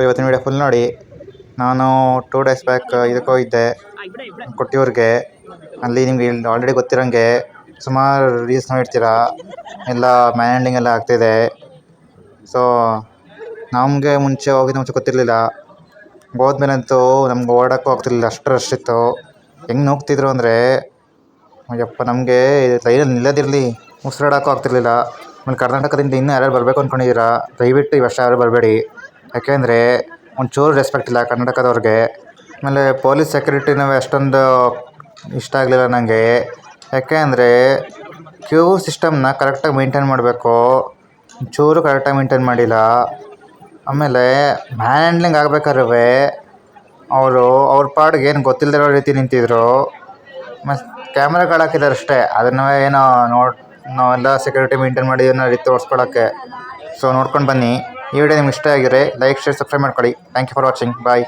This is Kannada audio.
ಇವತ್ತಿನ ವಿಡಿಯೋ ಫುಲ್ ನೋಡಿ. ನಾನು 2 ಡೇಸ್ ಬ್ಯಾಕ್ ಇದಕ್ಕೆ ಹೋಗಿದ್ದೆ, ಕೊಟ್ಟಿಯೂರಿಗೆ. ಅಲ್ಲಿ ನಿಮ್ಗೆ ಆಲ್ರೆಡಿ ಗೊತ್ತಿರೋಂಗೆ ಸುಮಾರು ರೀಲ್ಸ್ ನೋಡಿರ್ತೀರ, ಎಲ್ಲ ಮ್ಯಾನ್ ಹ್ಯಾಂಡ್ಲಿಂಗ್ ಎಲ್ಲ ಆಗ್ತಿದೆ. ಸೊ ನಮಗೆ ಮುಂಚೆ ಗೊತ್ತಿರಲಿಲ್ಲ. ಹೋದ್ಮೇಲಂತೂ ನಮ್ಗೆ ಓಡೋಕ್ಕೂ ಆಗ್ತಿರ್ಲಿಲ್ಲ, ಅಷ್ಟು ರಶ್ ಇತ್ತು. ಹೆಂಗೆ ನೋಗ್ತಿದ್ರು ಅಂದರೆ ಅಯ್ಯಪ್ಪ, ನಮಗೆ ಲೈನಲ್ಲಿ ನಿಲ್ಲೋದಿರಲಿ, ಉಸಿರಾಡೋಕ್ಕೂ ಆಗ್ತಿರ್ಲಿಲ್ಲ. ಆಮೇಲೆ ಕರ್ನಾಟಕದಿಂದ ಇನ್ನೂ ಯಾರ್ಯಾರು ಬರಬೇಕು ಅಂದ್ಕೊಂಡಿದ್ದೀರಾ, ದಯವಿಟ್ಟು ಈ ವರ್ಷ ಯಾರು ಬರಬೇಡಿ. ಯಾಕೆಂದರೆ ಒಂಚೂರು ರೆಸ್ಪೆಕ್ಟ್ ಇಲ್ಲ ಕರ್ನಾಟಕದವ್ರಿಗೆ. ಆಮೇಲೆ ಪೊಲೀಸ್ ಸೆಕ್ಯೂರಿಟಿನೂ ಅಷ್ಟೊಂದು ಇಷ್ಟ ಆಗಲಿಲ್ಲ ನನಗೆ. ಯಾಕೆ ಅಂದರೆ ಕ್ಯೂ ಸಿಸ್ಟಮ್ನ ಕರೆಕ್ಟಾಗಿ ಮೇಂಟೈನ್ ಮಾಡಬೇಕು, ಒಂಚೂರು ಕರೆಕ್ಟಾಗಿ ಮೇಂಟೈನ್ ಮಾಡಿಲ್ಲ. ಆಮೇಲೆ ಮ್ಯಾನ್ ಹ್ಯಾಂಡ್ಲಿಂಗ್ ಆಗ್ಬೇಕಾದ್ರೆ ಅವರು ಅವ್ರ ಪಾಡಿಗೆ ಏನು ಗೊತ್ತಿಲ್ಲದಿರೋ ರೀತಿ ನಿಂತಿದ್ರು. ಮತ್ತು ಕ್ಯಾಮ್ರಾಗಳು ಹಾಕಿದ್ದಾರೆ ಅಷ್ಟೇ, ಅದನ್ನು ಏನೋ ನಾವೆಲ್ಲ ಸೆಕ್ಯೂರಿಟಿ ಮೇಂಟೈನ್ ಮಾಡಿ ಅನ್ನೋ ರೀತಿ ತೋರಿಸ್ಕೊಳ್ಳೋಕ್ಕೆ. ಸೊ ನೋಡ್ಕೊಂಡು ಬನ್ನಿ. ಈ ವಿಡಿಯೋ ನಿಮ್ಗೆ ಇಷ್ಟ ಆಗಿದ್ರೆ ಲೈಕ್, ಶೇರ್, ಸಬ್ಸ್ಕ್ರೈಬ್ ಮಾಡ್ಕೊಳ್ಳಿ. Thank you for watching. Bye.